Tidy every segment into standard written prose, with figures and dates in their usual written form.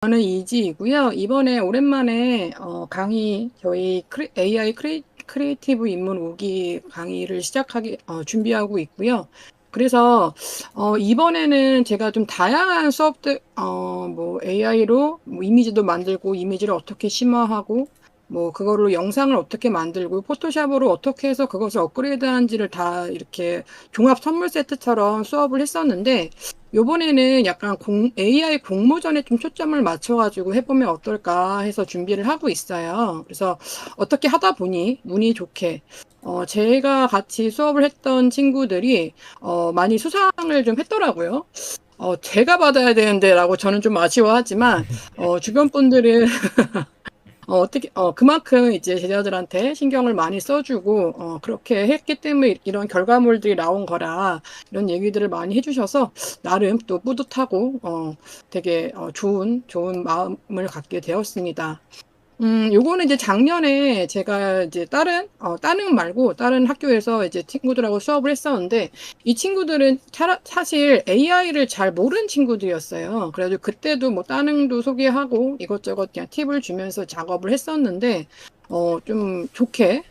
저는 이지이고요. 이번에 오랜만에 강의 저희 AI 크리에이티브 입문 5기 강의를 시작하기 준비하고 있고요. 그래서 이번에는 제가 좀 다양한 수업들 뭐 AI로 뭐 이미지도 만들고 이미지를 어떻게 심화하고 뭐 그거로 영상을 어떻게 만들고 포토샵으로 어떻게 해서 그것을 업그레이드하는지를 다 이렇게 종합 선물 세트처럼 수업을 했었는데 요번에는 약간 AI 공모전에 좀 초점을 맞춰가지고 해보면 어떨까 해서 준비를 하고 있어요. 그래서 어떻게 하다 보니 운이 좋게, 제가 같이 수업을 했던 친구들이, 많이 수상을 좀 했더라고요. 제가 받아야 되는데라고 저는 좀 아쉬워하지만, 주변 분들은 그만큼 이제 제자들한테 신경을 많이 써주고, 그렇게 했기 때문에 이런 결과물들이 나온 거라, 이런 얘기들을 많이 해주셔서, 나름 또 뿌듯하고, 되게, 좋은 마음을 갖게 되었습니다. 요거는 이제 작년에 제가 이제 다른 말고 다른 학교에서 이제 친구들하고 수업을 했었는데, 이 친구들은 사실 AI를 잘 모르는 친구들이었어요. 그래가지고 그때도 뭐 따능도 소개하고 이것저것 그냥 팁을 주면서 작업을 했었는데, 좀 좋게,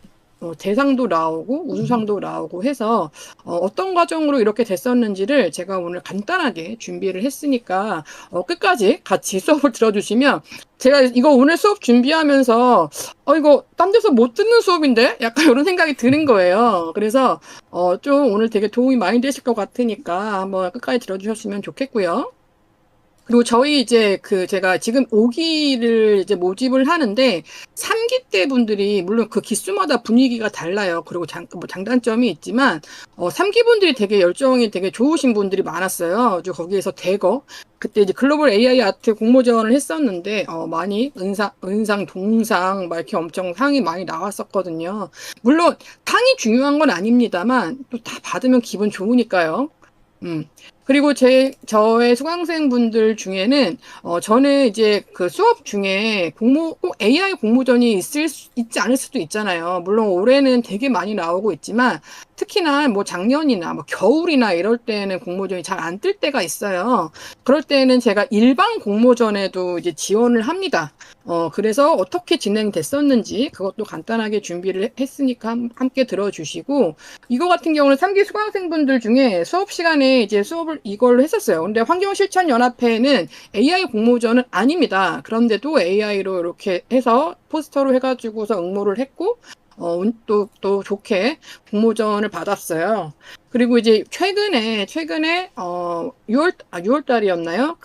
대상도 나오고 우수상도 나오고 해서, 어떤 과정으로 이렇게 됐었는지를 제가 오늘 간단하게 준비를 했으니까, 끝까지 같이 수업을 들어주시면 제가 이거 오늘 수업 준비하면서 이거 딴 데서 못 듣는 수업인데? 약간 이런 생각이 드는 거예요. 그래서 좀 오늘 되게 도움이 많이 되실 것 같으니까 한번 끝까지 들어주셨으면 좋겠고요. 그리고 저희 이제 제가 지금 5기를 이제 모집을 하는데 3기 때 분들이 물론 그 기수마다 분위기가 달라요. 그리고 뭐 장단점이 있지만 3기 분들이 되게 열정이 되게 좋으신 분들이 많았어요. 그래서 거기에서 그때 이제 글로벌 AI 아트 공모전을 했었는데 많이 은상, 동상 막 이렇게 엄청 상이 많이 나왔었거든요. 물론 상이 중요한 건 아닙니다만 또 다 받으면 기분 좋으니까요. 음. 그리고 저의 수강생분들 중에는, 저는 이제 그 수업 중에 꼭 AI 공모전이 있지 않을 수도 있잖아요. 물론 올해는 되게 많이 나오고 있지만, 특히나 뭐 작년이나 뭐 겨울이나 이럴 때는 공모전이 잘 안 뜰 때가 있어요. 그럴 때는 제가 일반 공모전에도 이제 지원을 합니다. 그래서 어떻게 진행됐었는지 그것도 간단하게 준비를 했으니까 함께 들어주시고, 이거 같은 경우는 3기 수강생분들 중에 수업 시간에 이제 수업을 이걸로 했었어요. 근데 환경실천연합회는 AI 공모전은 아닙니다. 그런데도 AI로 이렇게 해서 포스터로 해가지고서 응모를 했고, 또 좋게 공모전을 받았어요. 그리고 이제 최근에, 6월 달이었나요?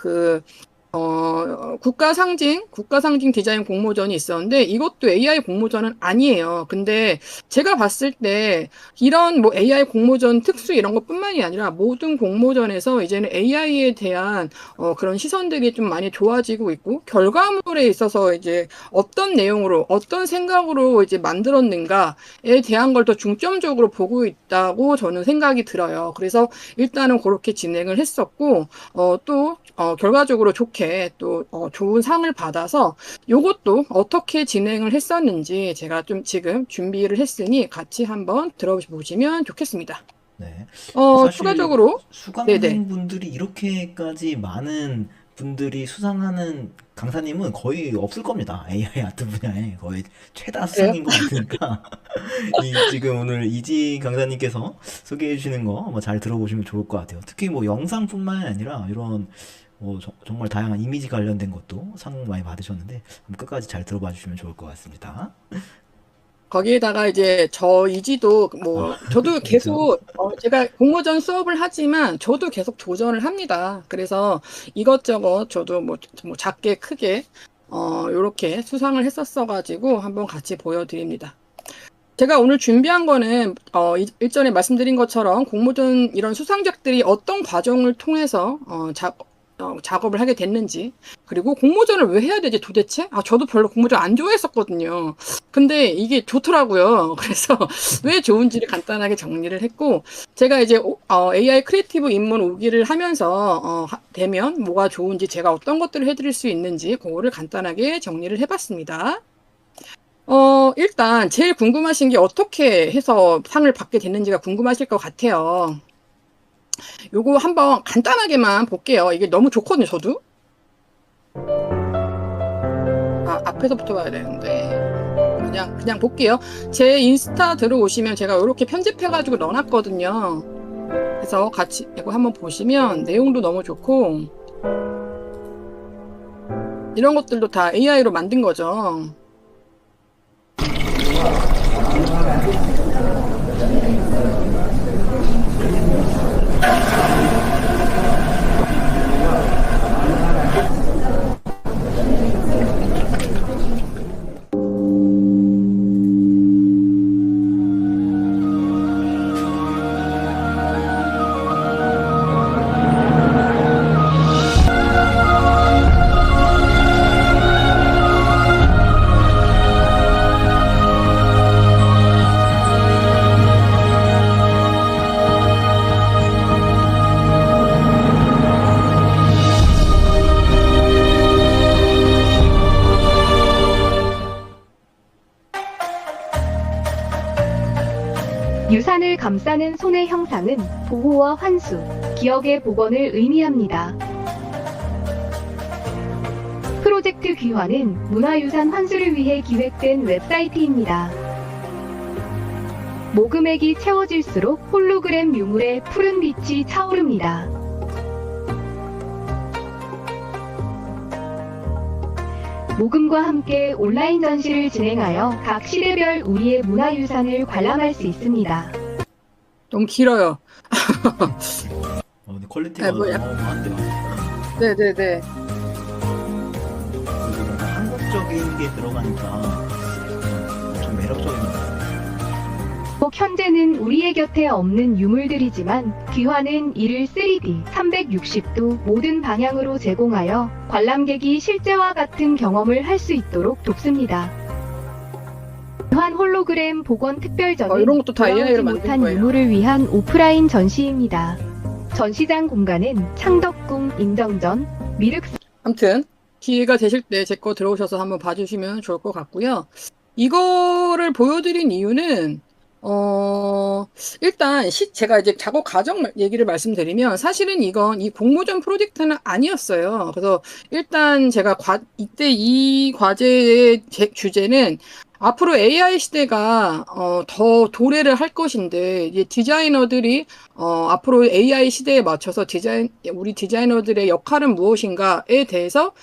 국가상징 디자인 공모전이 있었는데 이것도 AI 공모전은 아니에요. 근데 제가 봤을 때 이런 뭐 AI 공모전 특수 이런 것뿐만이 아니라 모든 공모전에서 이제는 AI에 대한 그런 시선들이 좀 많이 좋아지고 있고 결과물에 있어서 이제 어떤 내용으로 어떤 생각으로 이제 만들었는가에 대한 걸 더 중점적으로 보고 있다고 저는 생각이 들어요. 그래서 일단은 그렇게 진행을 했었고 또 결과적으로 좋게 또 좋은 상을 받아서 요것도 어떻게 진행을 했었는지 제가 좀 지금 준비를 했으니 같이 한번 들어보시면 좋겠습니다. 네. 사실 추가적으로 네네. 수강생분들이 이렇게까지 많은 분들이 수상하는 강사님은 거의 없을 겁니다. AI 아트 분야에 거의 최다 그래요? 수상인 것 같으니까 이 지금 오늘 이지 강사님께서 소개해 주시는 거 뭐 잘 들어보시면 좋을 것 같아요. 특히 뭐 영상뿐만 아니라 이런 뭐 정말 다양한 이미지 관련된 것도 상 많이 받으셨는데 한번 끝까지 잘 들어봐 주시면 좋을 것 같습니다. 거기에다가 이제 저 이지도 아, 뭐 저도 그렇죠. 계속 제가 공모전 수업을 하지만 저도 계속 도전을 합니다. 그래서 이것저것 저도 뭐 작게 크게 요렇게 수상을 했었어 가지고 한번 같이 보여드립니다. 제가 오늘 준비한 거는 일전에 말씀드린 것처럼 공모전 이런 수상작들이 어떤 과정을 통해서 작업을 하게 됐는지 그리고 공모전을 왜 해야 되지 도대체? 저도 별로 공모전 안 좋아했었거든요. 근데 이게 좋더라고요. 그래서 왜 좋은지를 간단하게 정리를 했고 제가 이제 AI 크리에이티브 입문 5기를 하면서 되면 뭐가 좋은지 제가 어떤 것들을 해드릴 수 있는지 그거를 간단하게 정리를 해봤습니다. 일단 제일 궁금하신 게 어떻게 해서 상을 받게 됐는지가 궁금하실 것 같아요. 요거 한번 간단하게만 볼게요. 이게 너무 좋거든요, 저도. 앞에서부터 봐야 되는데. 그냥 볼게요. 제 인스타 들어오시면 제가 이렇게 편집해가지고 넣어놨거든요. 그래서 같이 이거 한번 보시면 내용도 너무 좋고, 이런 것들도 다 AI로 만든 거죠. 유산을 감싸는 손의 형상은 보호와 환수, 기억의 복원을 의미합니다. 프로젝트 귀환은 문화유산 환수를 위해 기획된 웹사이트입니다. 모금액이 채워질수록 홀로그램 유물의 푸른 빛이 차오릅니다. 모금과 함께 온라인 전시를 진행하여 각 시대별 우리의 문화유산을 관람할 수 있습니다. 너무 길어요. 근데 퀄리티가 뭐 어마어마한데요. 네네네. 그리고 뭔가 한국적인 게 들어가니까 좀 매력적입니다. 현재는 우리의 곁에 없는 유물들이지만 귀환은 이를 3D, 360도 모든 방향으로 제공하여 관람객이 실제와 같은 경험을 할 수 있도록 돕습니다. 귀환 홀로그램 복원 특별전은 이런 것도 다 AI로 돌아오지 만든 못한 거예요. 유물을 위한 오프라인 전시입니다. 전시장 공간은 창덕궁, 인정전, 미륵 아무튼 기회가 되실 때 제 거 들어오셔서 한번 봐주시면 좋을 것 같고요. 이거를 보여드린 이유는 일단 제가 이제 작업 과정 얘기를 말씀드리면 사실은 이건 이 공모전 프로젝트는 아니었어요. 그래서 일단 제가 이때 이 과제의 주제는 앞으로 AI 시대가 더 도래를 할 것인데 이제 디자이너들이 앞으로 AI 시대에 맞춰서 우리 디자이너들의 역할은 무엇인가에 대해서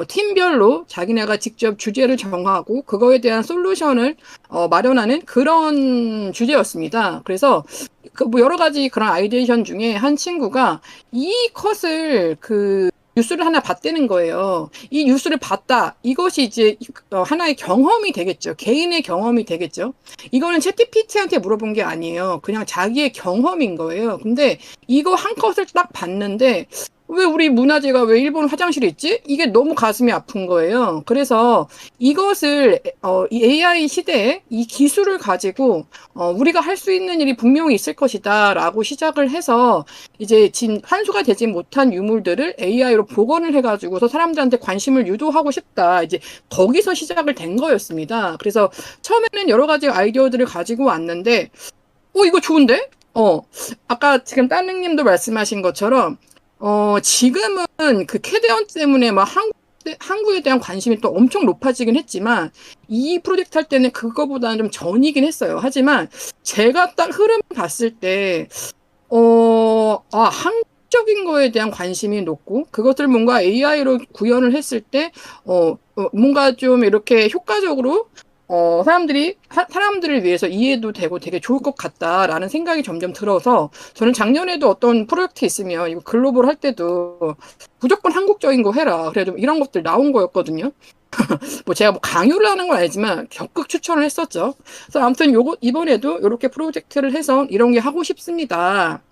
팀별로 자기네가 직접 주제를 정하고 그거에 대한 솔루션을 마련하는 그런 주제였습니다. 그래서 뭐 여러 가지 그런 아이디에이션 중에 한 친구가 이 컷을 뉴스를 하나 봤다는 거예요. 이 뉴스를 봤다. 이것이 이제 하나의 경험이 되겠죠. 개인의 경험이 되겠죠. 이거는 챗GPT한테 물어본 게 아니에요. 그냥 자기의 경험인 거예요. 근데 이거 한 컷을 딱 봤는데 왜 우리 문화재가 왜 일본 화장실에 있지? 이게 너무 가슴이 아픈 거예요. 그래서 이것을 이 AI 시대에 이 기술을 가지고 우리가 할 수 있는 일이 분명히 있을 것이다 라고 시작을 해서 이제 지금 환수가 되지 못한 유물들을 AI로 복원을 해가지고서 사람들한테 관심을 유도하고 싶다. 이제 거기서 시작을 된 거였습니다. 그래서 처음에는 여러 가지 아이디어들을 가지고 왔는데 이거 좋은데? 아까 지금 따릉님도 말씀하신 것처럼 지금은 그 캐대언 때문에 막 한국에 대한 관심이 또 엄청 높아지긴 했지만, 이 프로젝트 할 때는 그거보다는 좀 전이긴 했어요. 하지만, 제가 딱 흐름 봤을 때, 한국적인 거에 대한 관심이 높고, 그것을 뭔가 AI로 구현을 했을 때, 뭔가 좀 이렇게 효과적으로 사람들을 위해서 이해도 되고 되게 좋을 것 같다라는 생각이 점점 들어서 저는 작년에도 어떤 프로젝트 있으면 이거 글로벌 할 때도 무조건 한국적인 거 해라. 그래도 이런 것들 나온 거였거든요. 뭐 제가 뭐 강요를 하는 건 아니지만 적극 추천을 했었죠. 그래서 아무튼 이번에도 이렇게 프로젝트를 해서 이런 게 하고 싶습니다.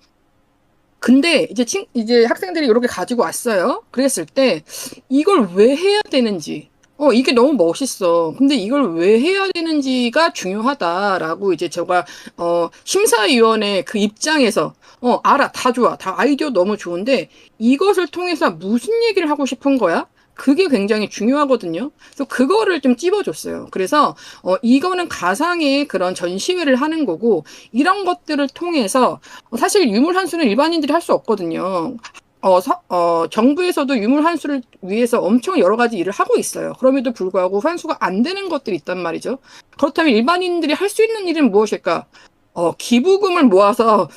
근데 이제 학생들이 이렇게 가지고 왔어요. 그랬을 때 이걸 왜 해야 되는지. 이게 너무 멋있어. 근데 이걸 왜 해야 되는지가 중요하다라고 이제 제가, 심사위원회 그 입장에서, 알아. 다 좋아. 다 아이디어 너무 좋은데, 이것을 통해서 무슨 얘기를 하고 싶은 거야? 그게 굉장히 중요하거든요. 그래서 그거를 좀 찝어줬어요. 그래서, 이거는 가상의 그런 전시회를 하는 거고, 이런 것들을 통해서, 사실 유물 환수는 일반인들이 할 수 없거든요. 정부에서도 유물 환수를 위해서 엄청 여러 가지 일을 하고 있어요. 그럼에도 불구하고 환수가 안 되는 것들이 있단 말이죠. 그렇다면 일반인들이 할 수 있는 일은 무엇일까? 기부금을 모아서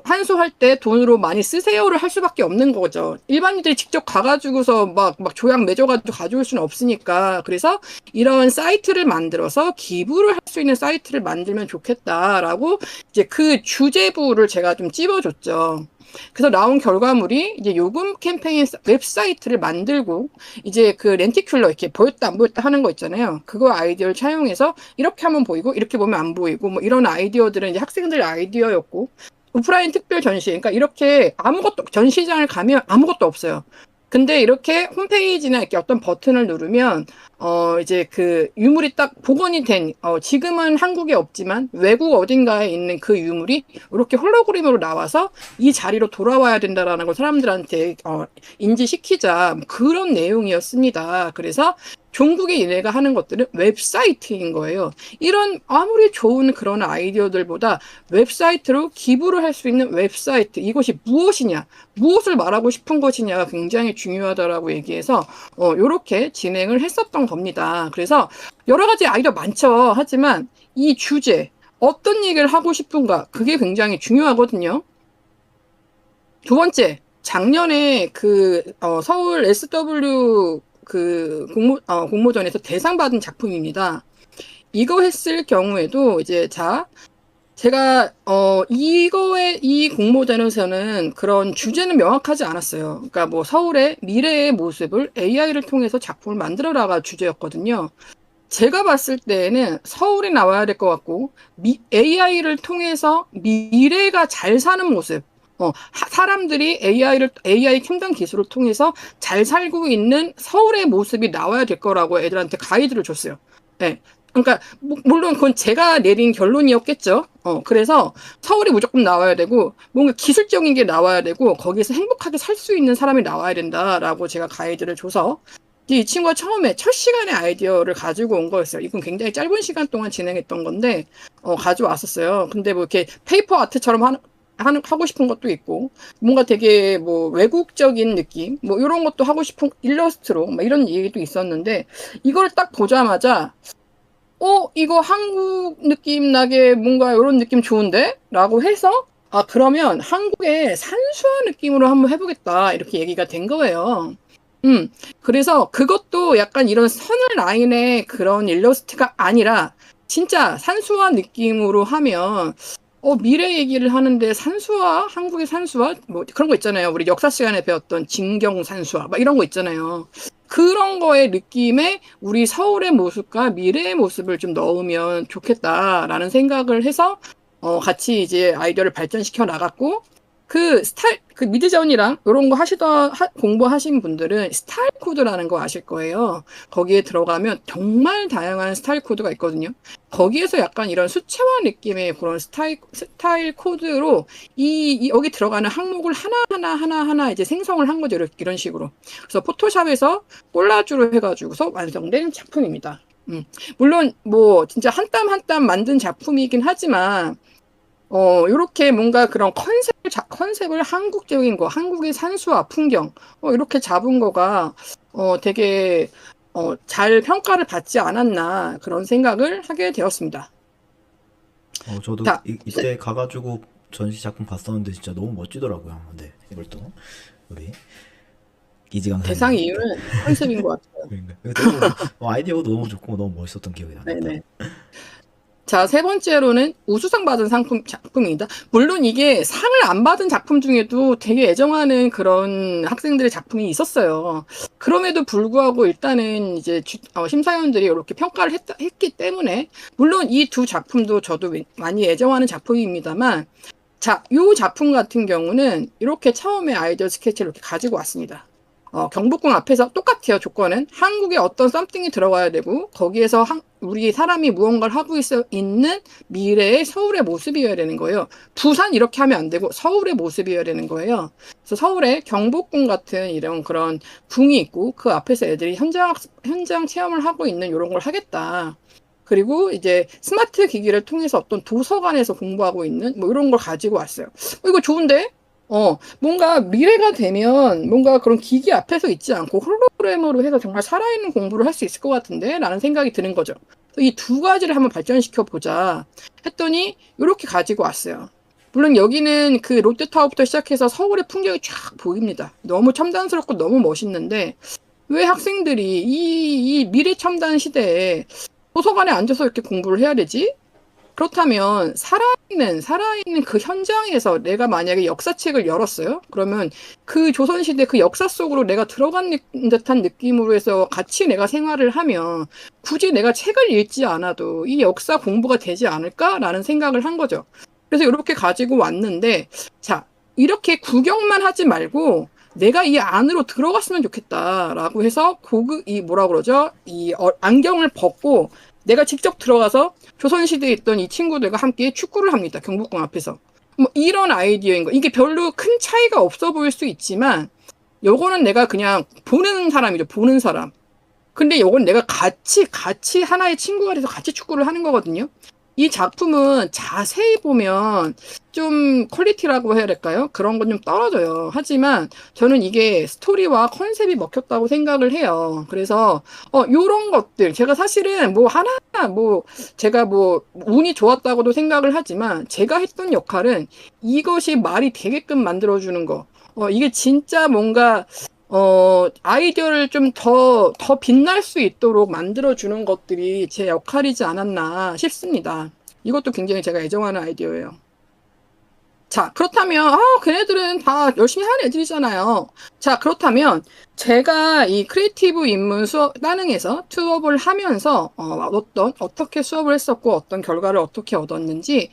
환수할 때 돈으로 많이 쓰세요를 할 수밖에 없는 거죠. 일반인들이 직접 가가지고서 막 조약 맺어가지고 가져올 수는 없으니까. 그래서 이런 사이트를 만들어서 기부를 할 수 있는 사이트를 만들면 좋겠다라고 이제 그 주제부를 제가 좀 찝어줬죠. 그래서 나온 결과물이 이제 요금 캠페인 웹사이트를 만들고 이제 그 렌티큘러 이렇게 보였다 안 보였다 하는 거 있잖아요. 그거 아이디어를 차용해서 이렇게 하면 보이고 이렇게 보면 안 보이고 뭐 이런 아이디어들은 이제 학생들 아이디어였고 오프라인 특별 전시 그러니까 이렇게 아무것도 전시장을 가면 아무것도 없어요. 근데 이렇게 홈페이지나 이렇게 어떤 버튼을 누르면 이제 그 유물이 딱 복원이 된 지금은 한국에 없지만 외국 어딘가에 있는 그 유물이 이렇게 홀로그램으로 나와서 이 자리로 돌아와야 된다라는 걸 사람들한테 인지시키자 그런 내용이었습니다. 그래서 종국의 얘네가 하는 것들은 웹사이트인 거예요. 이런 아무리 좋은 그런 아이디어들보다 웹사이트로 기부를 할 수 있는 웹사이트 이것이 무엇이냐 무엇을 말하고 싶은 것이냐가 굉장히 중요하다라고 얘기해서 요렇게 진행을 했었던 겁니다. 그래서 여러 가지 아이디어 많죠. 하지만 이 주제 어떤 얘기를 하고 싶은가 그게 굉장히 중요하거든요. 두 번째 작년에 그 서울 SW 그 공모전에서 대상 받은 작품입니다. 이거 했을 경우에도 이제 제가 이 공모전에서는 그런 주제는 명확하지 않았어요. 그러니까 뭐 서울의 미래의 모습을 AI를 통해서 작품을 만들어라가 주제였거든요. 제가 봤을 때에는 서울이 나와야 될 것 같고 AI를 통해서 미래가 잘 사는 모습 사람들이 AI 첨단 기술을 통해서 잘 살고 있는 서울의 모습이 나와야 될 거라고 애들한테 가이드를 줬어요. 네. 그러니까 물론 그건 제가 내린 결론이었겠죠. 그래서 서울이 무조건 나와야 되고 뭔가 기술적인 게 나와야 되고 거기서 행복하게 살 수 있는 사람이 나와야 된다라고 제가 가이드를 줘서 이 친구가 처음에 첫 시간에 아이디어를 가지고 온 거였어요. 이건 굉장히 짧은 시간 동안 진행했던 건데 가져왔었어요. 근데 뭐 이렇게 페이퍼 아트처럼 하고 싶은 것도 있고 뭔가 되게 뭐 외국적인 느낌 뭐 이런 것도 하고 싶은 일러스트로 막 이런 얘기도 있었는데 이걸 딱 보자마자 이거 한국 느낌 나게 뭔가 이런 느낌 좋은데? 라고 해서 그러면 한국의 산수화 느낌으로 한번 해보겠다 이렇게 얘기가 된 거예요. 그래서 그것도 약간 이런 선을 라인의 그런 일러스트가 아니라 진짜 산수화 느낌으로 하면 미래 얘기를 하는데 산수화? 한국의 산수화? 뭐 그런 거 있잖아요. 우리 역사 시간에 배웠던 진경 산수화 막 이런 거 있잖아요. 그런 거의 느낌에 우리 서울의 모습과 미래의 모습을 좀 넣으면 좋겠다라는 생각을 해서 같이 이제 아이디어를 발전시켜 나갔고 그 미드전이랑 이런 거 공부하신 분들은 스타일 코드라는 거 아실 거예요. 거기에 들어가면 정말 다양한 스타일 코드가 있거든요. 거기에서 약간 이런 수채화 느낌의 그런 스타일 코드로 여기 들어가는 항목을 하나 이제 생성을 한 거죠. 이런 식으로. 그래서 포토샵에서 콜라주로 해가지고서 완성된 작품입니다. 물론 뭐 진짜 한 땀 한 땀 만든 작품이긴 하지만 요렇게 뭔가 그런 컨셉을 한국적인 거, 한국의 산수와 풍경, 이렇게 잡은 거가, 되게, 잘 평가를 받지 않았나, 그런 생각을 하게 되었습니다. 저도 자, 이때 가가지고 전시 작품 봤었는데 진짜 너무 멋지더라고요. 네, 이걸 또 우리 이지 강사님. 대상 이유는 컨셉인 것 같아요. 그러니까 아이디어도 너무 좋고 너무 멋있었던 기억이 납니다. 네네. 자, 세 번째로는 우수상 받은 작품입니다. 물론 이게 상을 안 받은 작품 중에도 되게 애정하는 그런 학생들의 작품이 있었어요. 그럼에도 불구하고 일단은 이제 심사위원들이 이렇게 평가를 했기 때문에 물론 이 두 작품도 저도 많이 애정하는 작품입니다만 자, 이 작품 같은 경우는 이렇게 처음에 아이디어 스케치를 이렇게 가지고 왔습니다. 경복궁 앞에서 똑같아요. 조건은 한국에 어떤 썸띵이 들어가야 되고 거기에서 우리 사람이 무언가를 하고 있는 미래의 서울의 모습이어야 되는 거예요. 부산 이렇게 하면 안 되고 서울의 모습이어야 되는 거예요. 그래서 서울에 경복궁 같은 이런 그런 궁이 있고 그 앞에서 애들이 현장 체험을 하고 있는 이런 걸 하겠다. 그리고 이제 스마트 기기를 통해서 어떤 도서관에서 공부하고 있는 뭐 이런 걸 가지고 왔어요. 이거 좋은데? 뭔가 미래가 되면 뭔가 그런 기기 앞에서 있지 않고 홀로그램으로 해서 정말 살아있는 공부를 할 수 있을 것 같은데 라는 생각이 드는 거죠. 이 두 가지를 한번 발전시켜 보자 했더니 이렇게 가지고 왔어요. 물론 여기는 그 롯데타워부터 시작해서 서울의 풍경이 쫙 보입니다. 너무 첨단스럽고 너무 멋있는데 왜 학생들이 이 미래 첨단 시대에 도서관에 앉아서 이렇게 공부를 해야 되지? 그렇다면 살아있는 그 현장에서 내가 만약에 역사책을 열었어요. 그러면 그 조선시대 그 역사 속으로 내가 들어간 듯한 느낌으로 해서 같이 내가 생활을 하면 굳이 내가 책을 읽지 않아도 이 역사 공부가 되지 않을까라는 생각을 한 거죠. 그래서 이렇게 가지고 왔는데, 자, 이렇게 구경만 하지 말고 내가 이 안으로 들어갔으면 좋겠다라고 해서 뭐라 그러죠? 안경을 벗고 내가 직접 들어가서 조선시대에 있던 이 친구들과 함께 축구를 합니다. 경복궁 앞에서. 뭐 이런 아이디어인 거. 이게 별로 큰 차이가 없어 보일 수 있지만 요거는 내가 그냥 보는 사람이죠. 보는 사람. 근데 요건 내가 같이 하나의 친구가 돼서 같이 축구를 하는 거거든요. 이 작품은 자세히 보면 좀 퀄리티라고 해야 될까요? 그런 건 좀 떨어져요. 하지만 저는 이게 스토리와 컨셉이 먹혔다고 생각을 해요. 그래서 요런 것들 제가 사실은 제가 운이 좋았다고도 생각을 하지만 제가 했던 역할은 이것이 말이 되게끔 만들어주는 거. 이게 진짜 뭔가 아이디어를 좀 더 빛날 수 있도록 만들어주는 것들이 제 역할이지 않았나 싶습니다. 이것도 굉장히 제가 애정하는 아이디어예요. 자, 그렇다면, 걔네들은 다 열심히 하는 애들이잖아요. 자, 그렇다면, 제가 이 크리에이티브 입문 따능에서 수업을 하면서, 어떻게 수업을 했었고, 어떤 결과를 어떻게 얻었는지,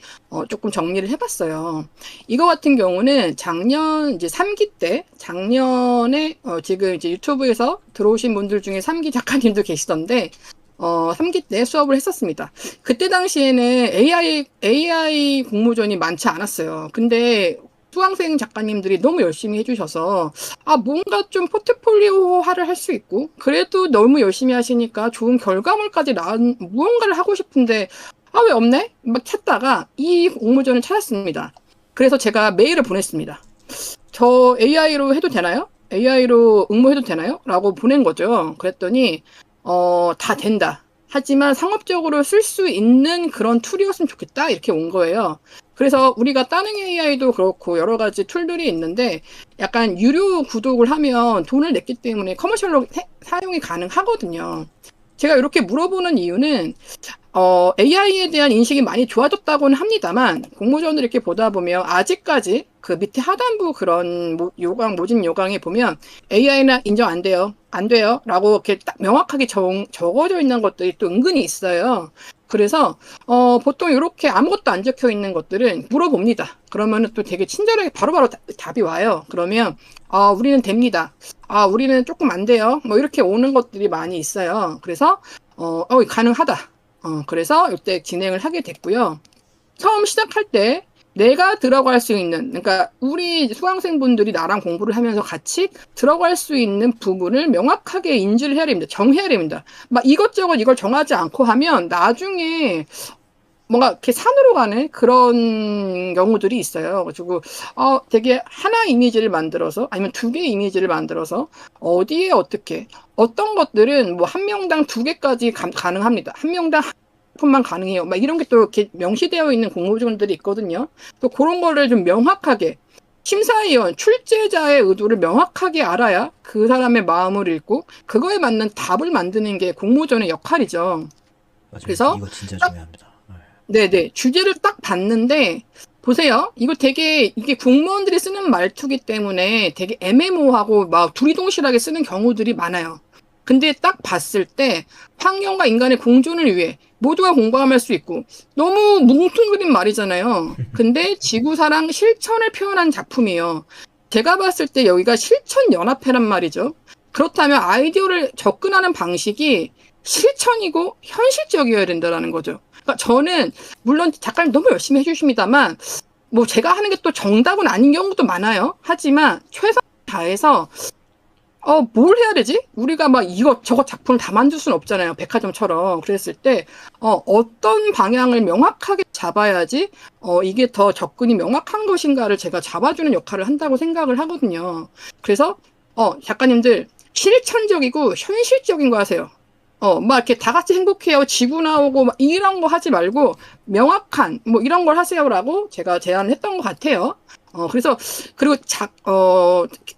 조금 정리를 해봤어요. 이거 같은 경우는 이제 3기 때, 작년에, 지금 이제 유튜브에서 들어오신 분들 중에 3기 작가님도 계시던데, 3기 때 수업을 했었습니다. 그때 당시에는 AI 공모전이 많지 않았어요. 근데 수강생 작가님들이 너무 열심히 해주셔서, 뭔가 좀 포트폴리오화를 할 수 있고, 그래도 너무 열심히 하시니까 좋은 결과물까지 무언가를 하고 싶은데, 왜 없네? 막 찾다가 이 공모전을 찾았습니다. 그래서 제가 메일을 보냈습니다. 저 AI로 해도 되나요? AI로 응모해도 되나요? 라고 보낸 거죠. 그랬더니, 다 된다. 하지만 상업적으로 쓸 수 있는 그런 툴이었으면 좋겠다. 이렇게 온 거예요. 그래서 우리가 따릉 AI도 그렇고 여러 가지 툴들이 있는데 약간 유료 구독을 하면 돈을 냈기 때문에 커머셜로 사용이 가능하거든요. 제가 이렇게 물어보는 이유는 AI에 대한 인식이 많이 좋아졌다고는 합니다만 공모전을 이렇게 보다 보면 아직까지 그 밑에 하단부 그런 모집 요강에 보면 AI는 인정 안 돼요. 안 돼요. 라고 이렇게 딱 명확하게 적어져 있는 것들이 또 은근히 있어요. 그래서 보통 이렇게 아무것도 안 적혀 있는 것들은 물어봅니다. 그러면은 또 되게 친절하게 바로바로 답이 와요. 그러면 우리는 됩니다. 우리는 조금 안 돼요. 뭐 이렇게 오는 것들이 많이 있어요. 그래서 가능하다. 그래서 이때 진행을 하게 됐고요. 처음 시작할 때 내가 들어갈 수 있는, 그러니까 우리 수강생분들이 나랑 공부를 하면서 같이 들어갈 수 있는 부분을 명확하게 인지를 해야 됩니다. 정해야 됩니다. 막 이것저것 이걸 정하지 않고 하면 나중에 뭔가 이렇게 산으로 가는 그런 경우들이 있어요. 그래가지고 되게 하나 이미지를 만들어서 아니면 2개 이미지를 만들어서 어디에 어떤 것들은 뭐 한 명당 2개까지 가능합니다. 한 명당 만 가능해요. 막 이런 게 또 이렇게 명시되어 있는 공모전들이 있거든요. 또 그런 거를 좀 명확하게 심사위원, 출제자의 의도를 명확하게 알아야 그 사람의 마음을 읽고 그거에 맞는 답을 만드는 게 공모전의 역할이죠. 맞아요. 그래서 이거 진짜 중요합니다. 네네. 주제를 딱 봤는데 보세요. 이게 공무원들이 쓰는 말투기 때문에 되게 애매모호하고 막 두리동실하게 쓰는 경우들이 많아요. 근데 딱 봤을 때 환경과 인간의 공존을 위해 모두가 공감할 수 있고 너무 뭉뚱그린 말이잖아요. 근데 지구사랑 실천을 표현한 작품이에요. 제가 봤을 때 여기가 실천연합회란 말이죠. 그렇다면 아이디어를 접근하는 방식이 실천이고 현실적이어야 된다는 거죠. 그러니까 저는 물론 작가님 너무 열심히 해주십니다만 뭐 제가 하는 게 또 정답은 아닌 경우도 많아요. 하지만 최선을 다해서 뭘 해야 되지? 우리가 막 이것저것 작품을 다 만들 수는 없잖아요. 백화점처럼. 그랬을 때, 어떤 방향을 명확하게 잡아야지, 이게 더 접근이 명확한 것인가를 제가 잡아주는 역할을 한다고 생각을 하거든요. 그래서, 작가님들, 실천적이고 현실적인 거 하세요. 막 이렇게 다 같이 행복해요. 지구 나오고 막 이런 거 하지 말고 명확한 뭐 이런 걸 하세요라고 제가 제안을 했던 것 같아요. 그래서 그리고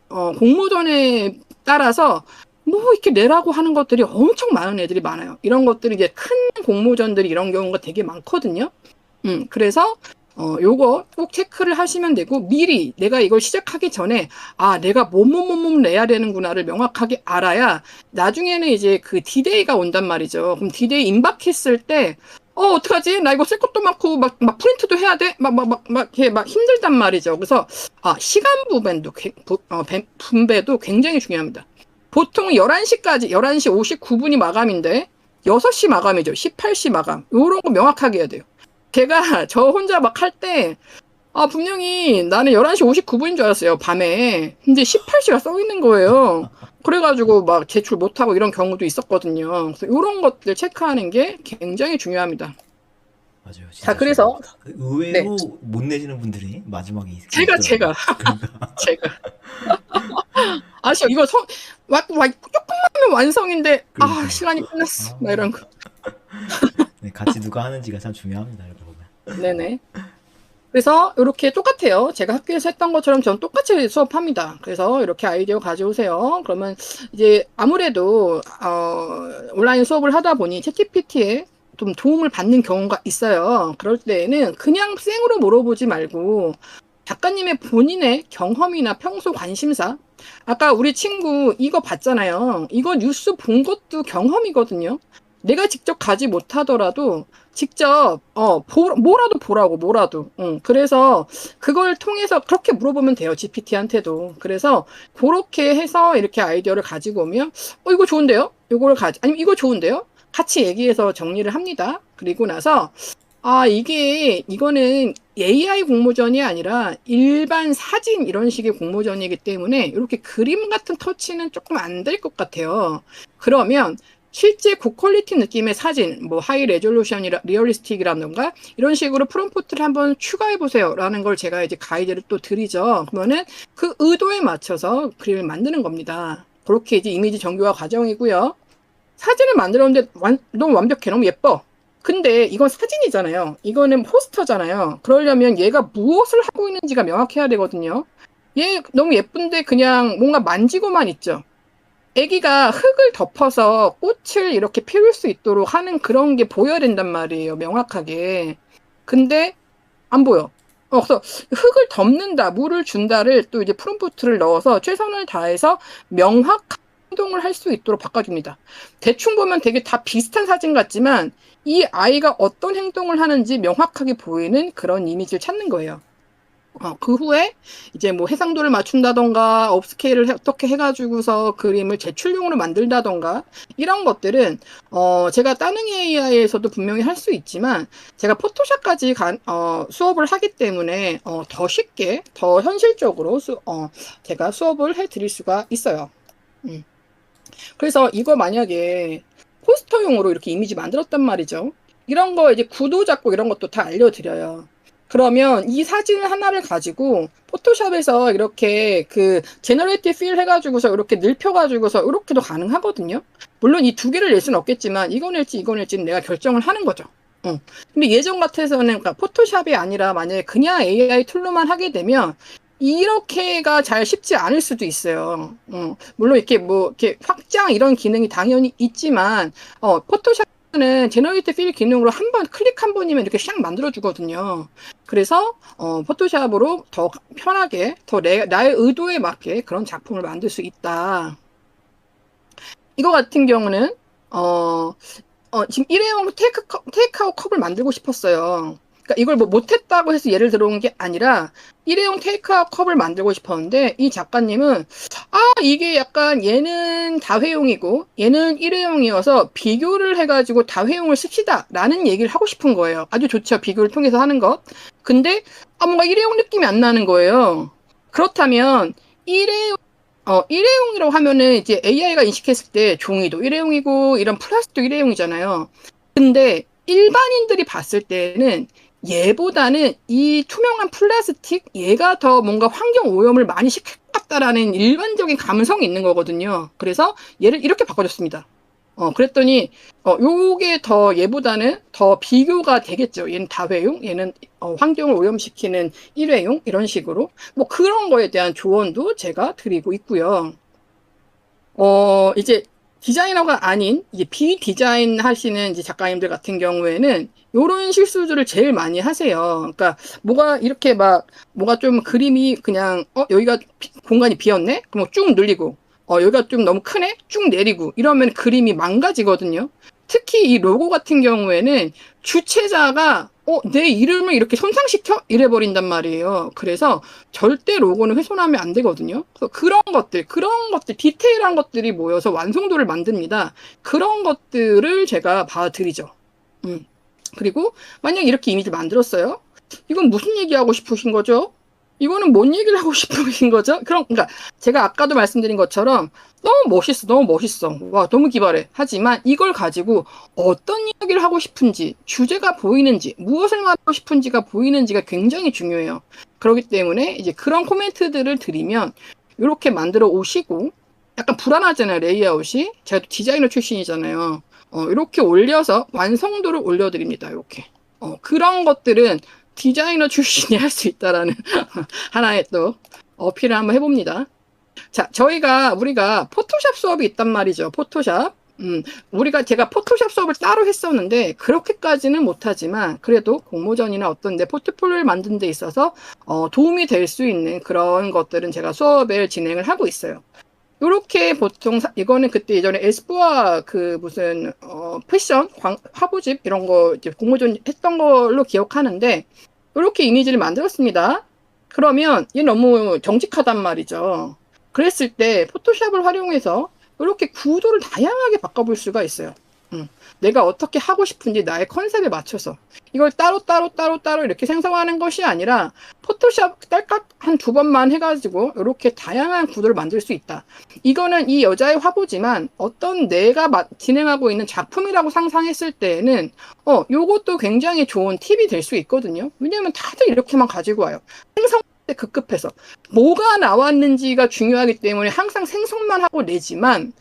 공모전에 따라서 뭐 이렇게 내라고 하는 것들이 엄청 많은 애들이 많아요. 이런 것들이 이제 큰 공모전들이 이런 경우가 되게 많거든요. 그래서 요거 꼭 체크를 하시면 되고 미리 내가 이걸 시작하기 전에 내가 뭐뭐뭐뭐 내야 되는구나를 명확하게 알아야 나중에는 이제 그 디데이가 온단 말이죠. 그럼 디데이 임박했을 때 어떡하지? 나 이거 쓸 것도 많고 막 프린트도 해야 돼? 이렇게 막 힘들단 말이죠. 그래서 시간 분배도 굉장히 중요합니다. 보통 11시까지 11시 59분이 마감인데 6시 마감이죠. 18시 마감. 요런 거 명확하게 해야 돼요. 제가 저 혼자 막 할 때 분명히 나는 11시 59분인 줄 알았어요. 밤에. 근데 18시가 써 있는 거예요. 그래가지고 막 제출 못하고 이런 경우도 있었거든요. 그래서 이런 것들 체크하는 게 굉장히 중요합니다. 맞아요. 진짜 자, 그래서 네. 의외로 못 내시는 분들이 마지막에 제가 있더라고요. 아시죠? 이거 조금만 하면 완성인데 그러니까요. 시간이 끝났어. 막 이런 거. 네, 같이 누가 하는지가 참 중요합니다. 이렇게 보면. 네네. 그래서 이렇게 똑같아요. 제가 학교에서 했던 것처럼 전 똑같이 수업합니다. 그래서 이렇게 아이디어 가져오세요. 그러면 이제 아무래도 온라인 수업을 하다 보니 챗GPT에 좀 도움을 받는 경우가 있어요. 그럴 때에는 그냥 생으로 물어보지 말고 작가님의 본인의 경험이나 평소 관심사, 아까 우리 친구 이거 봤잖아요. 이거 뉴스 본 것도 경험이거든요. 내가 직접 가지 못하더라도 직접 뭐라도 보라고 뭐라도. 그래서 그걸 통해서 그렇게 물어보면 돼요. GPT한테도. 그래서 그렇게 해서 이렇게 아이디어를 가지고 오면 이거 좋은데요? 아니면 이거 좋은데요? 같이 얘기해서 정리를 합니다. 그리고 나서 이거는 AI 공모전이 아니라 일반 사진 이런 식의 공모전이기 때문에 이렇게 그림 같은 터치는 조금 안 될 것 같아요. 그러면 실제 고퀄리티 느낌의 사진, 뭐 하이 레졸루션이라 리얼리스틱이라던가 이런 식으로 프롬프트를 한번 추가해 보세요라는 걸 제가 이제 가이드를 또 드리죠. 그러면은 그 의도에 맞춰서 그림을 만드는 겁니다. 그렇게 이제 이미지 정교화 과정이고요. 사진을 만들었는데 너무 완벽해, 너무 예뻐. 근데 이건 사진이잖아요. 이거는 포스터잖아요. 그러려면 얘가 무엇을 하고 있는지가 명확해야 되거든요. 얘 너무 예쁜데 그냥 뭔가 만지고만 있죠. 애기가 흙을 덮어서 꽃을 이렇게 피울 수 있도록 하는 그런 게 보여야 된단 말이에요. 명확하게. 근데 안 보여. 그래서 흙을 덮는다, 물을 준다를 또 이제 프롬프트를 넣어서 최선을 다해서 명확한 행동을 할 수 있도록 바꿔줍니다. 대충 보면 되게 다 비슷한 사진 같지만 이 아이가 어떤 행동을 하는지 명확하게 보이는 그런 이미지를 찾는 거예요. 그 후에 이제 뭐 해상도를 맞춘다던가 업스케일을 어떻게 해가지고서 그림을 제출용으로 만들다던가 이런 것들은 제가 따릉이 AI에서도 분명히 할 수 있지만 제가 포토샵까지 수업을 하기 때문에 더 쉽게 더 현실적으로 제가 수업을 해드릴 수가 있어요. 그래서 이거 만약에 포스터용으로 이렇게 이미지 만들었단 말이죠. 이런 거 이제 구도 잡고 이런 것도 다 알려드려요. 그러면 이 사진 하나를 가지고 포토샵에서 이렇게 그 제너레이티브 필 해가지고서 이렇게 늙혀가지고서 이렇게도 가능하거든요. 물론 이 두 개를 낼 수는 없겠지만 이거 낼지 이거 낼지는 내가 결정을 하는 거죠. 근데 예전 같아서는 그러니까 포토샵이 아니라 만약에 그냥 AI 툴로만 하게 되면 이렇게가 잘 쉽지 않을 수도 있어요. 물론 이렇게 확장 이런 기능이 당연히 있지만 포토샵은 제너레이티브 필 기능으로 클릭 한 번이면 이렇게 샥 만들어 주거든요. 그래서 포토샵으로 더 편하게 더 나의 의도에 맞게 그런 작품을 만들 수 있다. 이거 같은 경우는 지금 일회용 테이크아웃 컵을 만들고 싶었어요. 그러니까 이걸 뭐 못했다고 해서 예를 들어온 게 아니라 일회용 테이크아웃 컵을 만들고 싶었는데 이 작가님은 이게 약간 얘는 다회용이고 얘는 일회용이어서 비교를 해가지고 다회용을 씁시다 라는 얘기를 하고 싶은 거예요. 아주 좋죠. 비교를 통해서 하는 것. 근데 뭔가 일회용 느낌이 안 나는 거예요. 그렇다면 일회용 일회용이라고 하면은 이제 AI가 인식했을 때 종이도 일회용이고 이런 플라스틱도 일회용이잖아요. 근데 일반인들이 봤을 때는 얘보다는 이 투명한 플라스틱 얘가 더 뭔가 환경 오염을 많이 시킬 것 같다라는 일반적인 감성이 있는 거거든요. 그래서 얘를 이렇게 바꿔줬습니다. 그랬더니 요게 더 얘보다는 더 비교가 되겠죠. 얘는 다회용, 얘는 환경을 오염시키는 일회용 이런 식으로 뭐 그런 거에 대한 조언도 제가 드리고 있고요. 이제 디자이너가 아닌 이제 비디자인 하시는 이제 작가님들 같은 경우에는 요런 실수들을 제일 많이 하세요. 그러니까 뭐가 이렇게 막 뭐가 좀 그림이 그냥 여기가 공간이 비었네? 그럼 쭉 늘리고 여기가 좀 너무 크네? 쭉 내리고 이러면 그림이 망가지거든요. 특히 이 로고 같은 경우에는 주체자가 내 이름을 이렇게 손상시켜? 이래버린단 말이에요. 그래서 절대 로고는 훼손하면 안 되거든요. 그래서 그런 것들, 디테일한 것들이 모여서 완성도를 만듭니다. 그런 것들을 제가 봐드리죠. 그리고 만약 이렇게 이미지 만들었어요. 이건 무슨 얘기하고 싶으신 거죠? 이거는 뭔 얘기를 하고 싶으신 거죠? 그러니까 제가 아까도 말씀드린 것처럼 너무 멋있어. 와, 너무 기발해. 하지만 이걸 가지고 어떤 이야기를 하고 싶은지, 주제가 보이는지, 무엇을 말하고 싶은지가 보이는지가 굉장히 중요해요. 그렇기 때문에 이제 그런 코멘트들을 드리면 이렇게 만들어 오시고 약간 불안하잖아요, 레이아웃이. 제가 디자이너 출신이잖아요. 이렇게 올려서 완성도를 올려드립니다, 이렇게. 그런 것들은 디자이너 출신이 할 수 있다라는 하나의 또 어필을 한번 해봅니다. 자, 우리가 포토샵 수업이 있단 말이죠. 포토샵. 제가 포토샵 수업을 따로 했었는데 그렇게까지는 못하지만 그래도 공모전이나 어떤 내 포트폴리오를 만드는 데 있어서 도움이 될 수 있는 그런 것들은 제가 수업을 진행을 하고 있어요. 요렇게 보통 이거는 그때 예전에 에스쁘아 그 무슨 패션 화보집 이런 거 이제 공모전 했던 걸로 기억하는데 요렇게 이미지를 만들었습니다. 그러면 얘 너무 정직하단 말이죠. 그랬을 때 포토샵을 활용해서 이렇게 구도를 다양하게 바꿔볼 수가 있어요. 내가 어떻게 하고 싶은지 나의 컨셉에 맞춰서 이걸 따로 이렇게 생성하는 것이 아니라 포토샵 딸깍 한 2번만 해가지고 이렇게 다양한 구도를 만들 수 있다. 이거는 이 여자의 화보지만 어떤 내가 진행하고 있는 작품이라고 상상했을 때에는 요것도 굉장히 좋은 팁이 될 수 있거든요. 왜냐면 다들 이렇게만 가지고 와요. 생성 때 급급해서 뭐가 나왔는지가 중요하기 때문에 항상 생성만 하고 내지만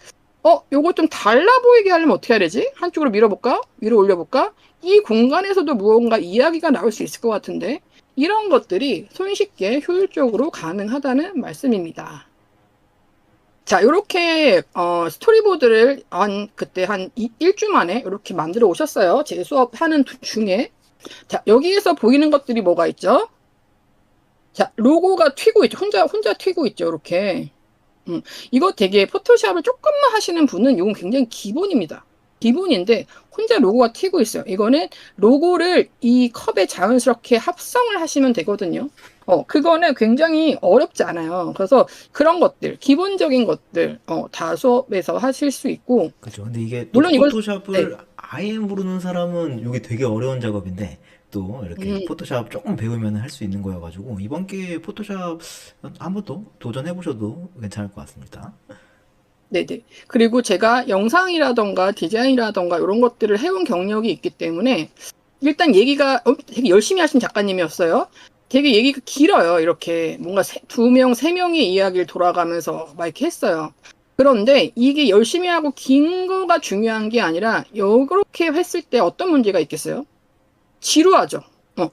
요거 좀 달라 보이게 하려면 어떻게 해야 되지? 한쪽으로 밀어볼까? 위로 올려볼까? 이 공간에서도 무언가 이야기가 나올 수 있을 것 같은데 이런 것들이 손쉽게 효율적으로 가능하다는 말씀입니다. 자, 요렇게 스토리보드를 그때 한 일주 만에 이렇게 만들어 오셨어요. 제 수업하는 중에. 자, 여기에서 보이는 것들이 뭐가 있죠? 자, 로고가 튀고 있죠. 혼자 튀고 있죠. 이렇게. 이거 되게 포토샵을 조금만 하시는 분은 이건 굉장히 기본입니다. 기본인데 혼자 로고가 튀고 있어요. 이거는 로고를 이 컵에 자연스럽게 합성을 하시면 되거든요. 그거는 굉장히 어렵지 않아요. 그래서 그런 것들, 기본적인 것들 다 수업에서 하실 수 있고. 그렇죠. 근데 이게 또 물론 이걸 포토샵을 네. 아예 모르는 사람은 이게 되게 어려운 작업인데 또 이렇게 포토샵 조금 배우면 할 수 있는 거여가지고 이번 기회에 포토샵 한번 또 도전해보셔도 괜찮을 것 같습니다. 네네. 그리고 제가 영상이라던가 디자인이라던가 이런 것들을 해온 경력이 있기 때문에 일단 얘기가 되게 열심히 하신 작가님이었어요. 되게 얘기가 길어요. 이렇게 뭔가 2명, 3명의 이야기를 돌아가면서 막 이렇게 했어요. 그런데 이게 열심히 하고 긴 거가 중요한 게 아니라 이렇게 했을 때 어떤 문제가 있겠어요? 지루하죠.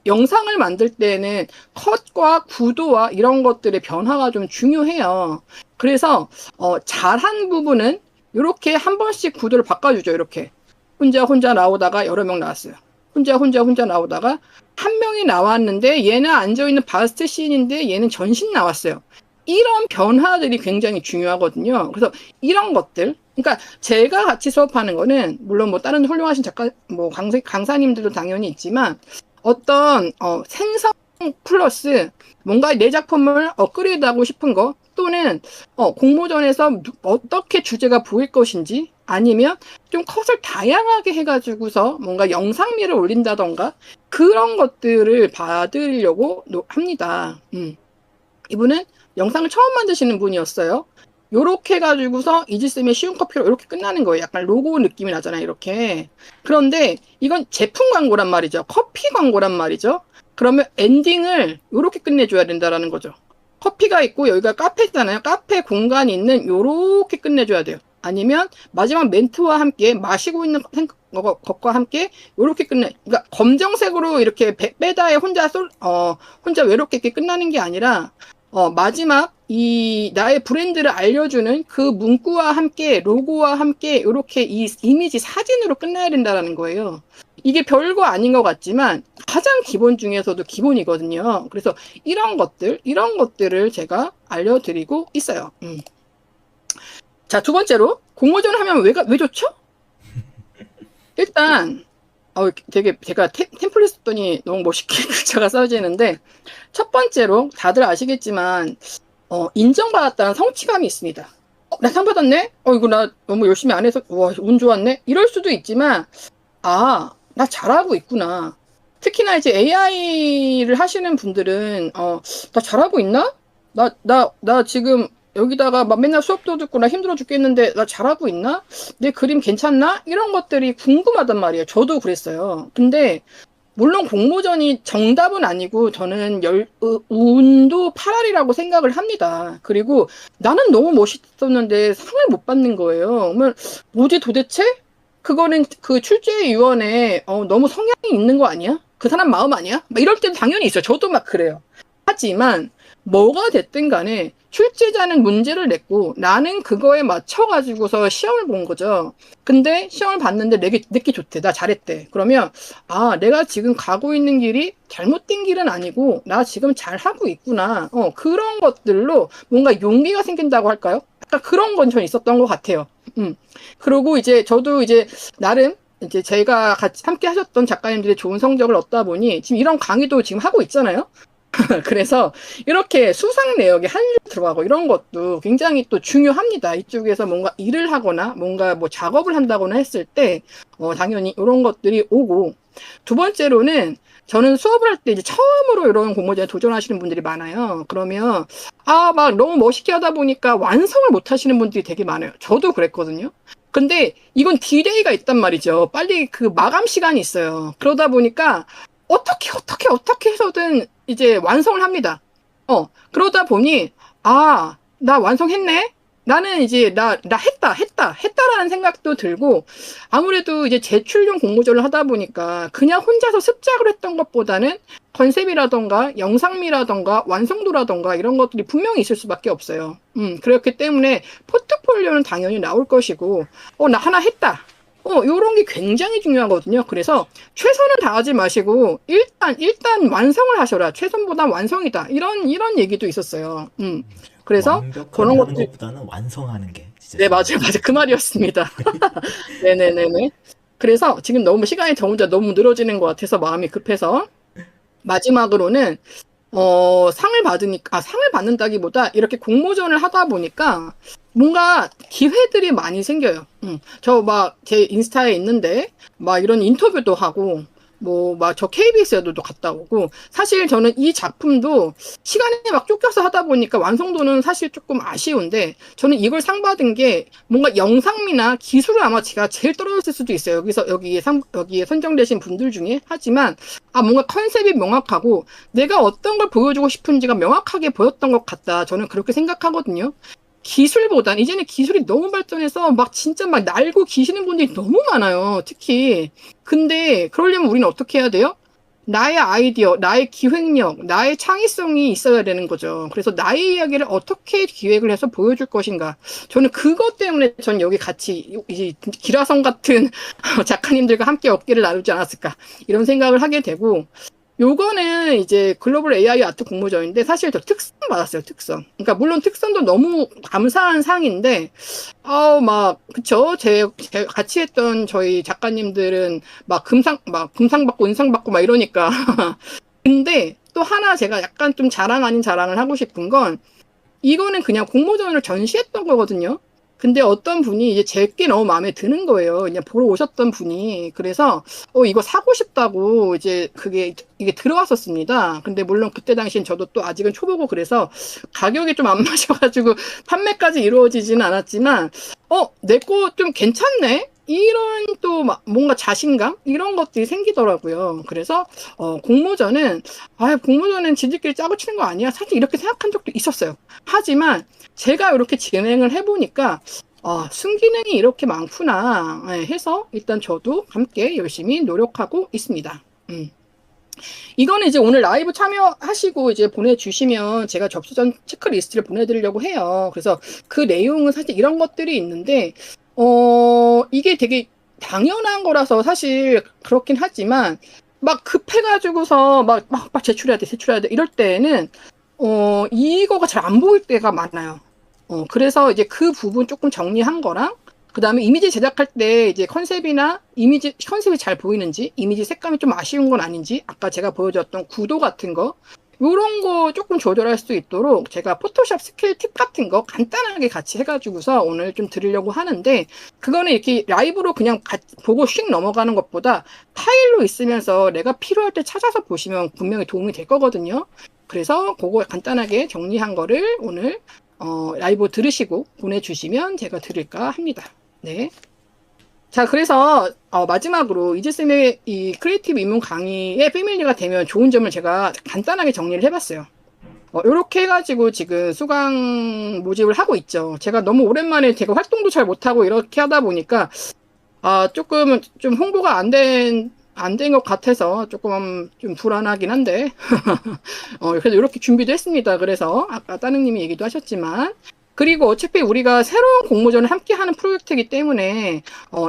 영상을 만들 때는 컷과 구도와 이런 것들의 변화가 좀 중요해요. 그래서 잘한 부분은 이렇게 한 번씩 구도를 바꿔주죠. 이렇게 혼자 나오다가 여러 명 나왔어요. 혼자 나오다가 한 명이 나왔는데 얘는 앉아있는 바스트 씬인데 얘는 전신 나왔어요. 이런 변화들이 굉장히 중요하거든요. 그래서 이런 것들, 그러니까 제가 같이 수업하는 거는 물론 뭐 다른 훌륭하신 작가, 뭐 강사님들도 당연히 있지만 어떤 생성 플러스 뭔가 내 작품을 업그레이드하고 싶은 거 또는 공모전에서 어떻게 주제가 보일 것인지 아니면 좀 컷을 다양하게 해가지고서 뭔가 영상미를 올린다던가 그런 것들을 받으려고 합니다. 이분은 영상을 처음 만드시는 분이었어요. 요렇게 해가지고서 이지쌤의 쉬운 커피로 이렇게 끝나는 거예요. 약간 로고 느낌이 나잖아요. 이렇게. 그런데 이건 제품 광고란 말이죠. 커피 광고란 말이죠. 그러면 엔딩을 요렇게 끝내줘야 된다라는 거죠. 커피가 있고 여기가 카페잖아요. 카페 공간이 있는 요렇게 끝내줘야 돼요. 아니면 마지막 멘트와 함께 마시고 있는 것과 함께 요렇게 그러니까 검정색으로 이렇게 빼다에 혼자 외롭게 이렇게 끝나는 게 아니라 마지막 이 나의 브랜드를 알려주는 그 문구와 함께 로고와 함께 이렇게 이 이미지 사진으로 끝나야 된다는 거예요. 이게 별거 아닌 것 같지만 가장 기본 중에서도 기본이거든요. 그래서 이런 것들을 제가 알려드리고 있어요. 자, 두 번째로 공모전 하면 왜 좋죠? 일단 되게 제가 템플릿 썼더니 너무 멋있게 글자가 써지는데 첫 번째로 다들 아시겠지만 인정받았다는 성취감이 있습니다. 나 상 받았네? 이거 나 너무 열심히 안 해서 운 좋았네? 이럴 수도 있지만 나 잘하고 있구나. 특히나 이제 AI를 하시는 분들은 나 잘하고 있나? 나 지금 여기다가 막 맨날 수업도 듣고 나 힘들어 죽겠는데 나 잘하고 있나? 내 그림 괜찮나? 이런 것들이 궁금하단 말이에요. 저도 그랬어요. 근데 물론 공모전이 정답은 아니고 저는 운도 8할이라고 생각을 합니다. 그리고 나는 너무 멋있었는데 상을 못 받는 거예요. 그러면 뭐지 도대체? 그거는 그 출제위원회 너무 성향이 있는 거 아니야? 그 사람 마음 아니야? 막 이럴 때도 당연히 있어요. 저도 막 그래요. 하지만 뭐가 됐든 간에 출제자는 문제를 냈고 나는 그거에 맞춰가지고서 시험을 본 거죠. 근데 시험을 봤는데 내게 좋대. 나 잘했대. 그러면 내가 지금 가고 있는 길이 잘못된 길은 아니고 나 지금 잘하고 있구나. 그런 것들로 뭔가 용기가 생긴다고 할까요? 약간 그런 건 전 있었던 것 같아요. 그리고 이제 저도 이제 나름 이제 제가 같이 함께 하셨던 작가님들이 좋은 성적을 얻다 보니 지금 이런 강의도 지금 하고 있잖아요. 그래서 이렇게 수상 내역에 한 줄 들어가고 이런 것도 굉장히 또 중요합니다. 이쪽에서 뭔가 일을 하거나 뭔가 뭐 작업을 한다거나 했을 때 당연히 이런 것들이 오고 두 번째로는 저는 수업을 할 때 이제 처음으로 이런 공모전에 도전하시는 분들이 많아요. 그러면 막 너무 멋있게 하다 보니까 완성을 못 하시는 분들이 되게 많아요. 저도 그랬거든요. 근데 이건 디데이가 있단 말이죠. 빨리 그 마감 시간이 있어요. 그러다 보니까 어떻게 해서든 이제 완성을 합니다. 그러다 보니, 나 완성했네? 나는 이제, 나 했다라는 생각도 들고, 아무래도 이제 제출용 공모전을 하다 보니까 그냥 혼자서 습작을 했던 것보다는 컨셉이라던가 영상미라던가 완성도라던가 이런 것들이 분명히 있을 수밖에 없어요. 그렇기 때문에 포트폴리오는 당연히 나올 것이고, 나 하나 했다. 요런 게 굉장히 중요하거든요. 그래서 최선을 다하지 마시고 일단 완성을 하셔라. 최선보다 완성이다. 이런 얘기도 있었어요. 그래서 그런 완벽하게 하는 것들 것보다는 완성하는 게 진짜 네, 맞아요. 그 말이었습니다. 네네네네. 그래서 지금 너무 시간이 저 혼자 너무 늘어지는 것 같아서 마음이 급해서 마지막으로는 상을 받는다기보다 이렇게 공모전을 하다 보니까 뭔가 기회들이 많이 생겨요. 저 제 인스타에 있는데 이런 인터뷰도 하고 저 KBS에도 갔다 오고 사실 저는 이 작품도 시간에 쫓겨서 하다 보니까 완성도는 사실 조금 아쉬운데 저는 이걸 상 받은 게 뭔가 영상미나 기술을 아마 제가 제일 떨어졌을 수도 있어요. 여기에 선정되신 분들 중에 하지만 뭔가 컨셉이 명확하고 내가 어떤 걸 보여주고 싶은지가 명확하게 보였던 것 같다. 저는 그렇게 생각하거든요. 기술보단 이제는 기술이 너무 발전해서 진짜 날고 기시는 분들이 너무 많아요. 특히. 근데 그러려면 우리는 어떻게 해야 돼요? 나의 아이디어, 나의 기획력, 나의 창의성이 있어야 되는 거죠. 그래서 나의 이야기를 어떻게 기획을 해서 보여줄 것인가. 저는 그것 때문에 전 여기 같이 이제 기라성 같은 작가님들과 함께 어깨를 나누지 않았을까. 이런 생각을 하게 되고 요거는 이제 글로벌 AI 아트 공모전인데 사실 저 특선 받았어요, 특선. 그러니까 물론 특선도 너무 감사한 상인데 그쵸. 제 같이 했던 저희 작가님들은 금상 받고 은상 받고 이러니까. 근데 또 하나 제가 약간 좀 자랑 아닌 자랑을 하고 싶은 건 이거는 그냥 공모전을 전시했던 거거든요. 근데 어떤 분이 이제 제게 너무 마음에 드는 거예요. 그냥 보러 오셨던 분이. 그래서, 이거 사고 싶다고 이제 이게 들어왔었습니다. 근데 물론 그때 당시엔 저도 또 아직은 초보고 그래서 가격이 좀 안 맞아가지고 판매까지 이루어지지는 않았지만, 내 거 좀 괜찮네? 이런 또 뭔가 자신감? 이런 것들이 생기더라고요. 그래서, 공모전은 지들끼리 짜고 치는 거 아니야? 사실 이렇게 생각한 적도 있었어요. 하지만 제가 이렇게 진행을 해보니까, 순기능이 이렇게 많구나 해서 일단 저도 함께 열심히 노력하고 있습니다. 이거는 이제 오늘 라이브 참여하시고 이제 보내주시면 제가 접수 전 체크리스트를 보내드리려고 해요. 그래서 그 내용은 사실 이런 것들이 있는데, 이게 되게 당연한 거라서 사실 그렇긴 하지만, 막 급해가지고서 막 제출해야 돼. 이럴 때에는, 이거가 잘 안 보일 때가 많아요. 그래서 이제 그 부분 조금 정리한 거랑, 그 다음에 이미지 제작할 때 이제 컨셉이 잘 보이는지, 이미지 색감이 좀 아쉬운 건 아닌지, 아까 제가 보여줬던 구도 같은 거, 요런 거 조금 조절할 수 있도록 제가 포토샵 스킬 팁 같은 거 간단하게 같이 해가지고서 오늘 좀 드리려고 하는데, 그거는 이렇게 라이브로 그냥 보고 휙 넘어가는 것보다 파일로 있으면서 내가 필요할 때 찾아서 보시면 분명히 도움이 될 거거든요. 그래서 그거 간단하게 정리한 거를 오늘 라이브 들으시고 보내주시면 제가 드릴까 합니다. 네. 자, 그래서 마지막으로 이지쌤의 이 크리에이티브 입문 강의에 패밀리가 되면 좋은 점을 제가 간단하게 정리를 해봤어요. 요렇게 해가지고 지금 수강 모집을 하고 있죠. 제가 너무 오랜만에 제가 활동도 잘 못하고 이렇게 하다 보니까 조금 좀 홍보가 안 된 것 같아서 조금 좀 불안하긴 한데 그래서 이렇게 준비도 했습니다. 그래서 아까 따릉님이 얘기도 하셨지만, 그리고 어차피 우리가 새로운 공모전을 함께 하는 프로젝트이기 때문에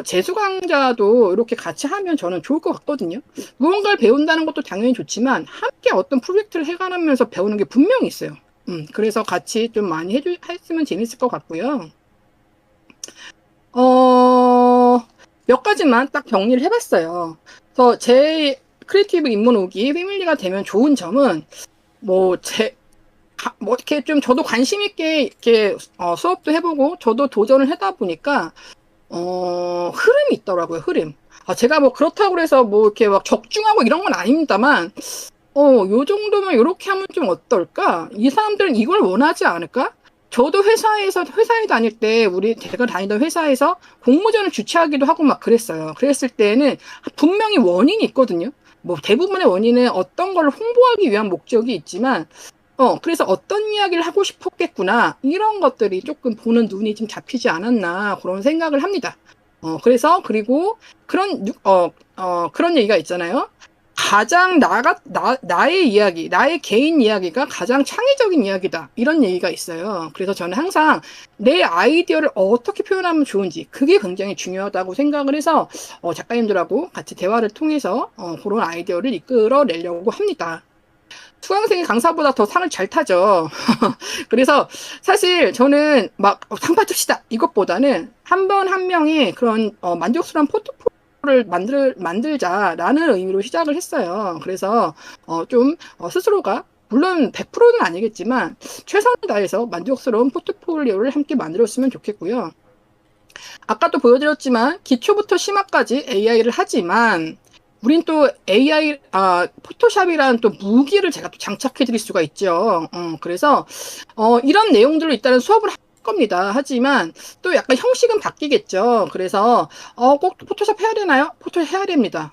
재수강자도 이렇게 같이 하면 저는 좋을 것 같거든요. 무언가를 배운다는 것도 당연히 좋지만 함께 어떤 프로젝트를 해가면서 배우는 게 분명히 있어요. 그래서 같이 좀 많이 했으면 재밌을 것 같고요. 몇 가지만 딱 정리를 해봤어요. 그래서 제 크리에이티브 입문 오기 패밀리가 되면 좋은 점은 이렇게 좀 저도 관심 있게 이렇게 수업도 해보고 저도 도전을 하다 보니까 흐름이 있더라고요. 흐름. 제가 그렇다고 해서 이렇게 막 적중하고 이런 건 아닙니다만, 요 정도면 이렇게 하면 좀 어떨까? 이 사람들은 이걸 원하지 않을까? 저도 회사에 다닐 때 제가 다니던 회사에서 공모전을 주최하기도 하고 막 그랬어요. 그랬을 때는 분명히 원인이 있거든요. 대부분의 원인은 어떤 걸 홍보하기 위한 목적이 있지만, 그래서 어떤 이야기를 하고 싶었겠구나. 이런 것들이 조금 보는 눈이 좀 잡히지 않았나. 그런 생각을 합니다. 그리고 그런 얘기가 있잖아요. 가장 나의 이야기, 나의 개인 이야기가 가장 창의적인 이야기다. 이런 얘기가 있어요. 그래서 저는 항상 내 아이디어를 어떻게 표현하면 좋은지, 그게 굉장히 중요하다고 생각을 해서, 작가님들하고 같이 대화를 통해서, 그런 아이디어를 이끌어내려고 합니다. 수강생이 강사보다 더 상을 잘 타죠. 그래서 사실 저는 상 받읍시다 이것보다는 한 번 한 명의 그런 만족스러운 포트폴리오를 만들자라는 의미로 시작을 했어요. 그래서 좀 스스로가 물론 100%는 아니겠지만 최선을 다해서 만족스러운 포트폴리오를 함께 만들었으면 좋겠고요. 아까도 보여드렸지만 기초부터 심화까지 AI를 하지만 우린 또 포토샵이라는 또 무기를 제가 또 장착해 드릴 수가 있죠. 그래서, 이런 내용들로 일단은 수업을 할 겁니다. 하지만 또 약간 형식은 바뀌겠죠. 그래서, 꼭 포토샵 해야 되나요? 포토샵 해야 됩니다.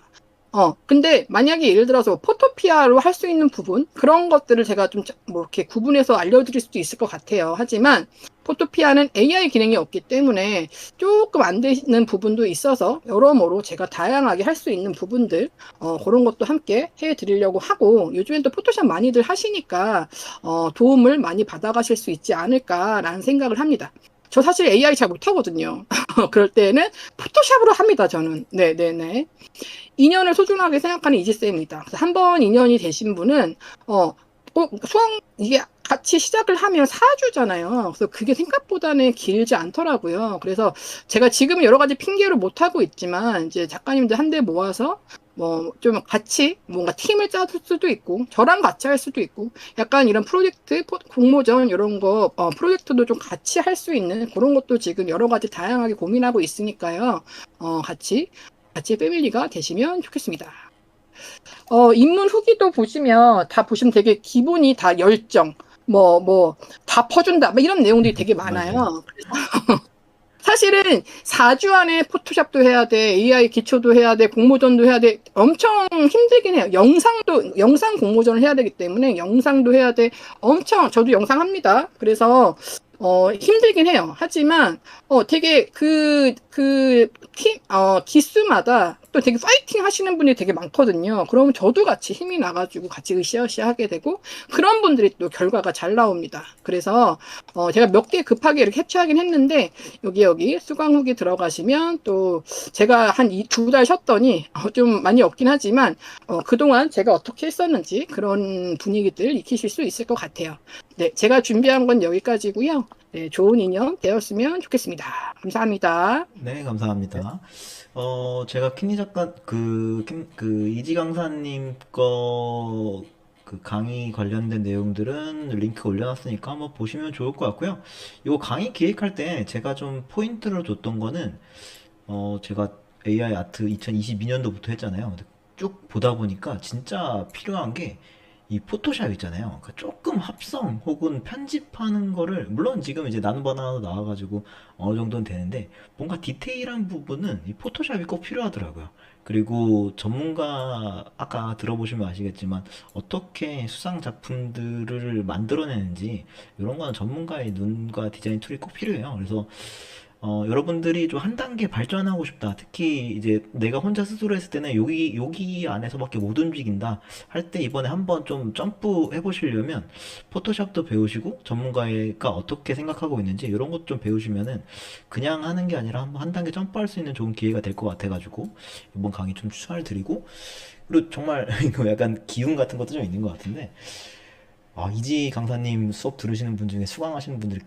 근데 만약에 예를 들어서 포토피아로 할 수 있는 부분, 그런 것들을 제가 좀 이렇게 구분해서 알려드릴 수도 있을 것 같아요. 하지만 포토피아는 AI 기능이 없기 때문에 조금 안 되는 부분도 있어서 여러모로 제가 다양하게 할 수 있는 부분들, 그런 것도 함께 해드리려고 하고, 요즘엔 또 포토샵 많이들 하시니까, 도움을 많이 받아가실 수 있지 않을까라는 생각을 합니다. 저 사실 AI 잘 못하거든요. 그럴 때는 포토샵으로 합니다, 저는. 네네네. 2년을 소중하게 생각하는 이지쌤입니다. 그래서 한번 2년이 되신 분은, 꼭 이게 같이 시작을 하면 4주잖아요. 그래서 그게 생각보다는 길지 않더라고요. 그래서 제가 지금은 여러 가지 핑계로 못하고 있지만, 이제 작가님들 한데 모아서, 뭐, 좀 같이 뭔가 팀을 짤 수도 있고, 저랑 같이 할 수도 있고, 약간 이런 프로젝트, 공모전, 이런 거, 프로젝트도 좀 같이 할 수 있는 그런 것도 지금 여러 가지 다양하게 고민하고 있으니까요. 같이 패밀리가 되시면 좋겠습니다. 입문 후기도 보시면, 다 보시면 되게 기본이 다 열정, 다 퍼준다, 뭐 이런 내용들이 되게 맞아요. 많아요. 사실은 4주 안에 포토샵도 해야 돼, AI 기초도 해야 돼, 공모전도 해야 돼. 엄청 힘들긴 해요. 영상 공모전을 해야 되기 때문에 영상도 해야 돼. 저도 영상 합니다. 그래서, 힘들긴 해요. 하지만, 되게 기수마다 또 되게 파이팅 하시는 분이 되게 많거든요. 그러면 저도 같이 힘이 나가지고 같이 으쌰으쌰 하게 되고, 그런 분들이 또 결과가 잘 나옵니다. 그래서, 제가 몇 개 급하게 이렇게 캡처하긴 했는데, 여기 수강 후기 들어가시면 또 제가 한 2달 쉬었더니 좀 많이 없긴 하지만 그동안 제가 어떻게 했었는지 그런 분위기들 익히실 수 있을 것 같아요. 네, 제가 준비한 건 여기까지고요. 네, 좋은 인연 되었으면 좋겠습니다. 감사합니다. 네, 감사합니다. 제가 킴리 작가, 이지 강사님 그 강의 관련된 내용들은 링크 올려놨으니까 한번 보시면 좋을 것 같고요. 이 강의 기획할 때 제가 좀 포인트를 줬던 거는, 제가 AI 아트 2022년도부터 했잖아요. 근데 쭉 보다 보니까 진짜 필요한 게 이 포토샵 있잖아요. 그러니까 조금 합성 혹은 편집하는 거를, 물론 지금 이제 나는 바나나도 나와가지고 어느 정도는 되는데, 뭔가 디테일한 부분은 이 포토샵이 꼭 필요하더라고요. 그리고 전문가, 아까 들어보시면 아시겠지만, 어떻게 수상 작품들을 만들어내는지, 이런 거는 전문가의 눈과 디자인 툴이 꼭 필요해요. 그래서 여러분들이 좀 한 단계 발전하고 싶다. 특히 이제 내가 혼자 스스로 했을 때는 여기 안에서밖에 못 움직인다. 할 때 이번에 한번 좀 점프 해보시려면 포토샵도 배우시고 전문가가 어떻게 생각하고 있는지 이런 것 좀 배우시면은 그냥 하는 게 아니라 한번 한 단계 점프할 수 있는 좋은 기회가 될 것 같아가지고 이번 강의 좀 추천을 드리고, 그리고 정말 이거 약간 기운 같은 것도 좀 있는 것 같은데, 이지 강사님 수업 들으시는 분 중에 수상하시는 분들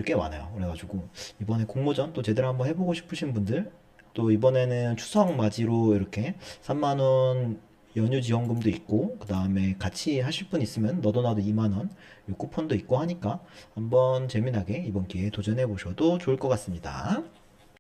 꽤 많아요. 그래가지고, 이번에 공모전 또 제대로 한번 해보고 싶으신 분들, 또 이번에는 추석 맞이로 이렇게 3만원 연휴 지원금도 있고, 그 다음에 같이 하실 분 있으면 너도 나도 2만원 요 쿠폰도 있고 하니까 한번 재미나게 이번 기회에 도전해 보셔도 좋을 것 같습니다.